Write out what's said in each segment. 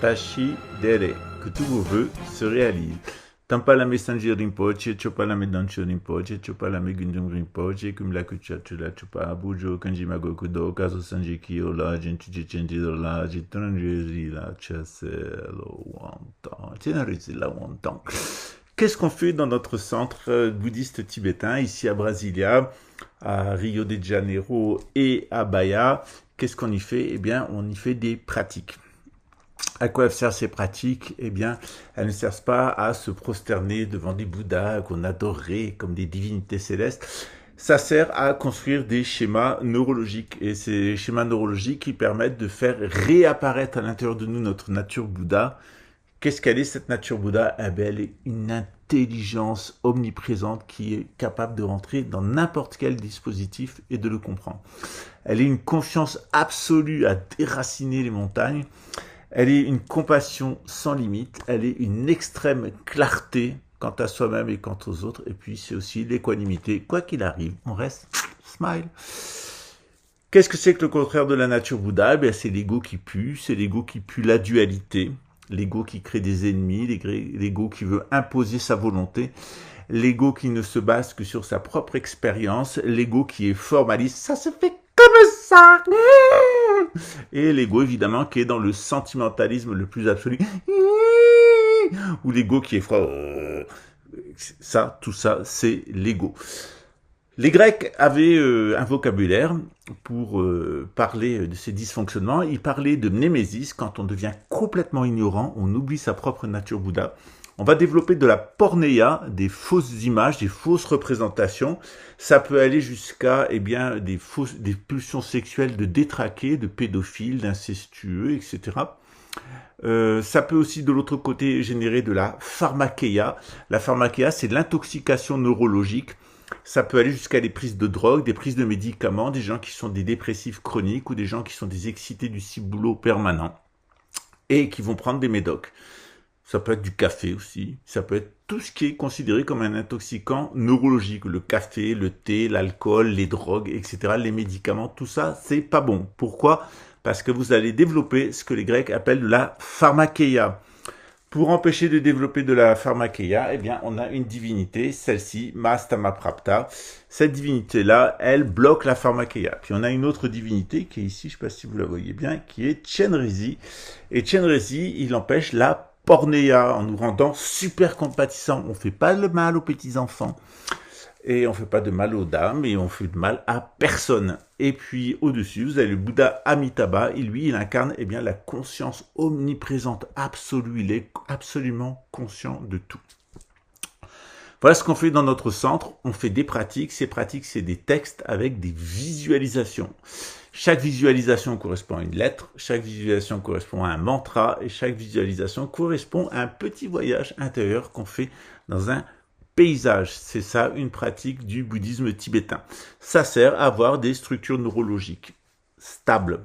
Tashi Dere, que tous vos vœux se réalisent. Tampala Messenger Rinpoche, Chopala Medancho Rinpoche, Chopala Megundum Rinpoche, Kumla Kuchachula Chupa Abujo, Kanjima Gokudo, Kazo Sanjiki Ola, Gentuji Chenjidola, Jitanjezi La Chaselo Wantan. Tienarisi La Wantan. Qu'est-ce qu'on fait dans notre centre bouddhiste tibétain, ici à Brasilia, à Rio de Janeiro et à Bahia? Qu'est-ce qu'on y fait? Eh bien, on y fait des pratiques. À quoi servent ces pratiques? Eh bien, elles ne servent pas à se prosterner devant des Bouddhas qu'on adorerait comme des divinités célestes. Ça sert à construire des schémas neurologiques. Et ces schémas neurologiques qui permettent de faire réapparaître à l'intérieur de nous notre nature Bouddha. Qu'est-ce qu'elle est, cette nature Bouddha? Eh bien, elle est une intelligence omniprésente qui est capable de rentrer dans n'importe quel dispositif et de le comprendre. Elle est une confiance absolue à déraciner les montagnes. Elle est une compassion sans limite. Elle est une extrême clarté quant à soi-même et quant aux autres. Et puis, c'est aussi l'équanimité. Quoi qu'il arrive, on reste smile. Qu'est-ce que c'est que le contraire de la nature Bouddha? Eh bien, c'est l'ego qui pue. C'est l'ego qui pue la dualité. L'ego qui crée des ennemis. L'ego qui veut imposer sa volonté. L'ego qui ne se base que sur sa propre expérience. L'ego qui est formaliste. Ça se fait comme ça. Et l'ego, évidemment, qui est dans le sentimentalisme le plus absolu. Ou l'ego qui est froid. Ça, tout ça, c'est l'ego. Les Grecs avaient un vocabulaire pour parler de ces dysfonctionnements. Ils parlaient de mnémésis. Quand on devient complètement ignorant, on oublie sa propre nature Bouddha. On va développer de la pornéia, des fausses images, des fausses représentations. Ça peut aller jusqu'à des pulsions sexuelles de détraqués, de pédophiles, d'incestueux, etc. Ça peut aussi, de l'autre côté, générer de la pharmakeia. La pharmakeia, c'est l'intoxication neurologique. Ça peut aller jusqu'à des prises de drogue, des prises de médicaments, des gens qui sont des dépressifs chroniques ou des gens qui sont des excités du ciboulot permanent et qui vont prendre des médocs. Ça peut être du café aussi. Ça peut être tout ce qui est considéré comme un intoxicant neurologique. Le café, le thé, l'alcool, les drogues, etc. Les médicaments, tout ça, c'est pas bon. Pourquoi? Parce que vous allez développer ce que les Grecs appellent de la pharmakeia. Pour empêcher de développer de la pharmakeia, eh bien, on a une divinité, celle-ci, Mastamaprapta. Cette divinité-là, elle bloque la pharmakeia. Puis on a une autre divinité qui est ici, je ne sais pas si vous la voyez bien, qui est Chenrezi. Et Chenrezi, il empêche la pornéia en nous rendant super compatissants. On ne fait pas le mal aux petits-enfants. Et on ne fait pas de mal aux dames, et on fait de mal à personne. Et puis, au-dessus, vous avez le Bouddha Amitabha, et lui, il incarne la conscience omniprésente, absolue. Il est absolument conscient de tout. Voilà ce qu'on fait dans notre centre. On fait des pratiques. Ces pratiques, c'est des textes avec des visualisations. Chaque visualisation correspond à une lettre, chaque visualisation correspond à un mantra, et chaque visualisation correspond à un petit voyage intérieur qu'on fait dans un paysage. C'est ça, une pratique du bouddhisme tibétain. Ça sert à avoir des structures neurologiques stables.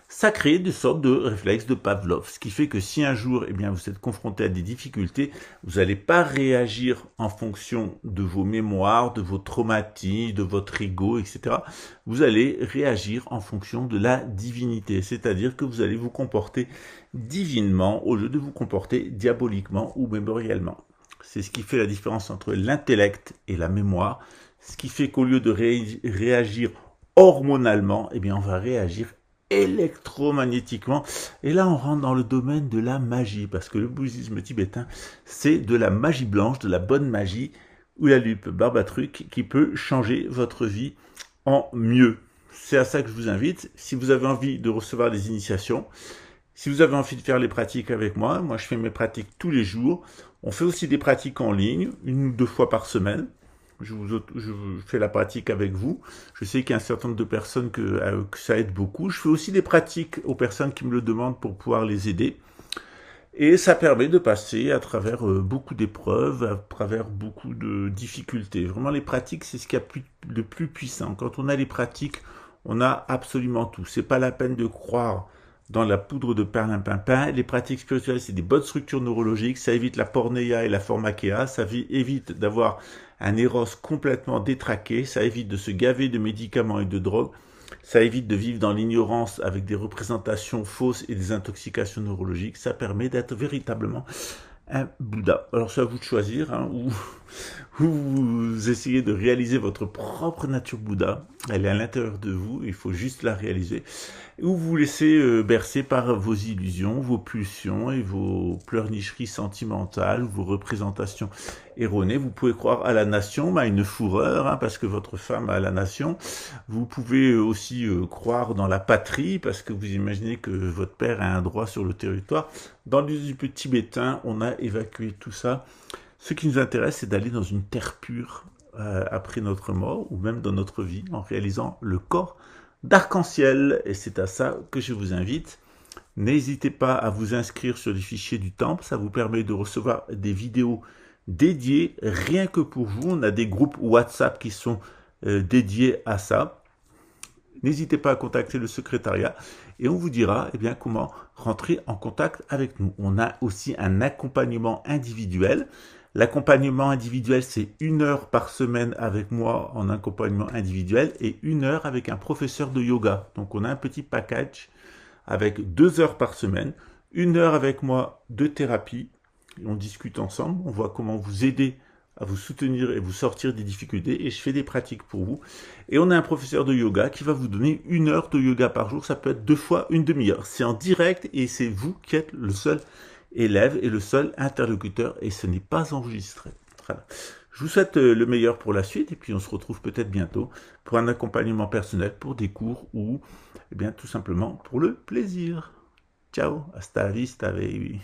Ça crée des sortes de réflexes de Pavlov, ce qui fait que si un jour vous êtes confronté à des difficultés, vous n'allez pas réagir en fonction de vos mémoires, de vos traumatismes, de votre ego, etc. Vous allez réagir en fonction de la divinité, c'est-à-dire que vous allez vous comporter divinement au lieu de vous comporter diaboliquement ou mémoriellement. C'est ce qui fait la différence entre l'intellect et la mémoire, ce qui fait qu'au lieu de réagir hormonalement, on va réagir électromagnétiquement. Et là, on rentre dans le domaine de la magie, parce que le bouddhisme tibétain, c'est de la magie blanche, de la bonne magie, ou la lupe barbatruc, qui peut changer votre vie en mieux. C'est à ça que je vous invite. Si vous avez envie de recevoir des initiations, si vous avez envie de faire les pratiques avec moi, je fais mes pratiques tous les jours. On fait aussi des pratiques en ligne, 1 ou 2 fois par semaine. Je fais la pratique avec vous. Je sais qu'il y a un certain nombre de personnes que ça aide beaucoup. Je fais aussi des pratiques aux personnes qui me le demandent pour pouvoir les aider. Et ça permet de passer à travers beaucoup d'épreuves, à travers beaucoup de difficultés. Vraiment, les pratiques, c'est ce qu'il y a de plus puissant. Quand on a les pratiques, on a absolument tout. C'est pas la peine de croire dans la poudre de perlimpinpin. Les pratiques spirituelles, c'est des bonnes structures neurologiques. Ça évite la pornéia et la pharmakeia. Ça évite d'avoir un éros complètement détraqué. Ça évite de se gaver de médicaments et de drogues. Ça évite de vivre dans l'ignorance avec des représentations fausses et des intoxications neurologiques. Ça permet d'être véritablement un Bouddha. Alors c'est à vous de choisir, hein, ou vous essayez de réaliser votre propre nature Bouddha. Elle est à l'intérieur de vous, il faut juste la réaliser. Ou vous vous laissez bercer par vos illusions, vos pulsions et vos pleurnicheries sentimentales, vos représentations erronées. Vous pouvez croire à la nation, mais à une fourreur, hein, parce que votre femme a la nation. Vous pouvez aussi croire dans la patrie, parce que vous imaginez que votre père a un droit sur le territoire. Dans le tibétain, on a évacué tout ça. Ce qui nous intéresse, c'est d'aller dans une terre pure après notre mort, ou même dans notre vie, en réalisant le corps d'arc-en-ciel. Et c'est à ça que je vous invite. N'hésitez pas à vous inscrire sur les fichiers du temple, ça vous permet de recevoir des vidéos dédiées rien que pour vous. On a des groupes WhatsApp qui sont dédiés à ça. N'hésitez pas à contacter le secrétariat et on vous dira comment rentrer en contact avec nous. On a aussi un accompagnement individuel. L'accompagnement individuel, c'est 1 heure par semaine avec moi en accompagnement individuel et 1 heure avec un professeur de yoga. Donc on a un petit package avec 2 heures par semaine, 1 heure avec moi de thérapie. On discute ensemble, on voit comment vous aider à vous soutenir et vous sortir des difficultés et je fais des pratiques pour vous. Et on a un professeur de yoga qui va vous donner 1 heure de yoga par jour, ça peut être 2 fois une demi-heure. C'est en direct et c'est vous qui êtes le seul élève et le seul interlocuteur et ce n'est pas enregistré. Voilà. Je vous souhaite le meilleur pour la suite et puis on se retrouve peut-être bientôt pour un accompagnement personnel, pour des cours ou tout simplement pour le plaisir. Ciao, hasta la vista, baby.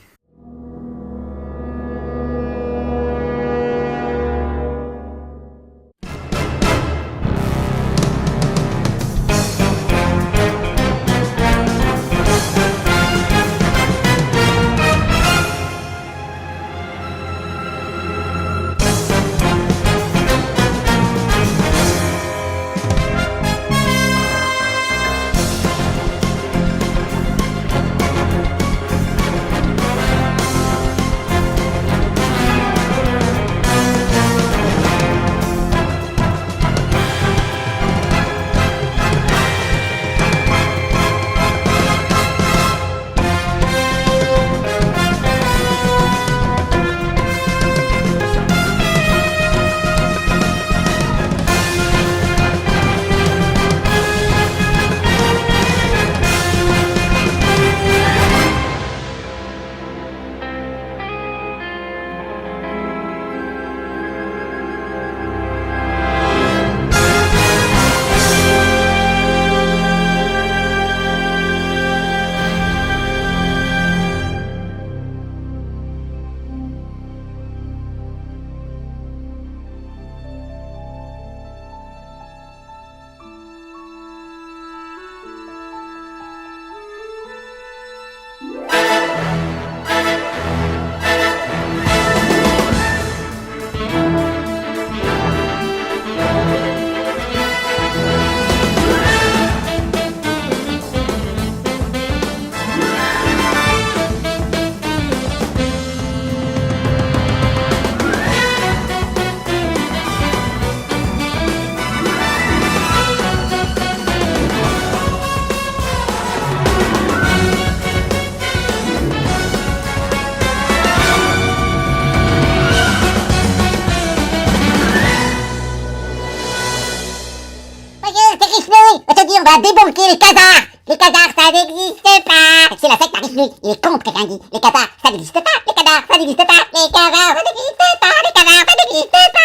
On va débunker les Khazars. Les Khazars, ça n'existe pas. C'est la secte Arifnut. Il est con, quelqu'un dit. Les Khazars, ça n'existe pas. Les Khazars, ça n'existe pas. Les Khazars, ça n'existe pas. Les Khazars, ça n'existe pas.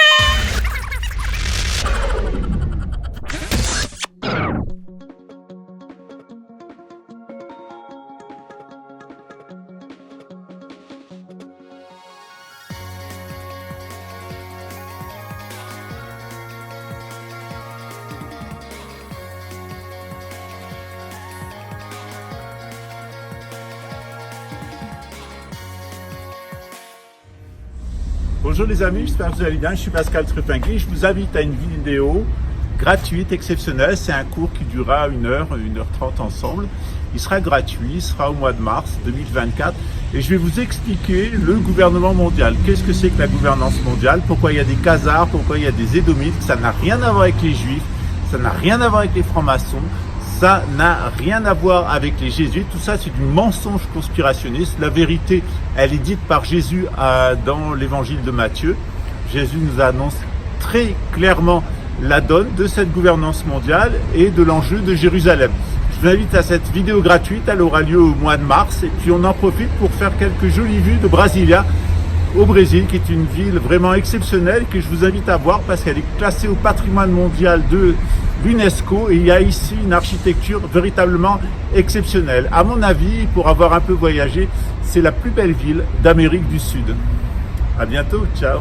Bonjour les amis, j'espère que vous allez bien, je suis Pascal Trupingui, je vous invite à une vidéo gratuite, exceptionnelle, c'est un cours qui durera 1 heure, 1h30 ensemble, il sera gratuit, il sera au mois de mars 2024 et je vais vous expliquer le gouvernement mondial, qu'est-ce que c'est que la gouvernance mondiale, pourquoi il y a des Khazars, pourquoi il y a des Édomites, ça n'a rien à voir avec les Juifs, ça n'a rien à voir avec les francs-maçons, Ça n'a rien à voir avec les jésuites. Tout ça, c'est du mensonge conspirationniste. La vérité, elle est dite par Jésus dans l'évangile de Matthieu. Jésus nous annonce très clairement la donne de cette gouvernance mondiale et de l'enjeu de Jérusalem. Je vous invite à cette vidéo gratuite, elle aura lieu au mois de mars et puis on en profite pour faire quelques jolies vues de Brasilia au Brésil, qui est une ville vraiment exceptionnelle que je vous invite à voir parce qu'elle est classée au patrimoine mondial de l'UNESCO et il y a ici une architecture véritablement exceptionnelle. À mon avis, pour avoir un peu voyagé, c'est la plus belle ville d'Amérique du Sud. À bientôt, ciao.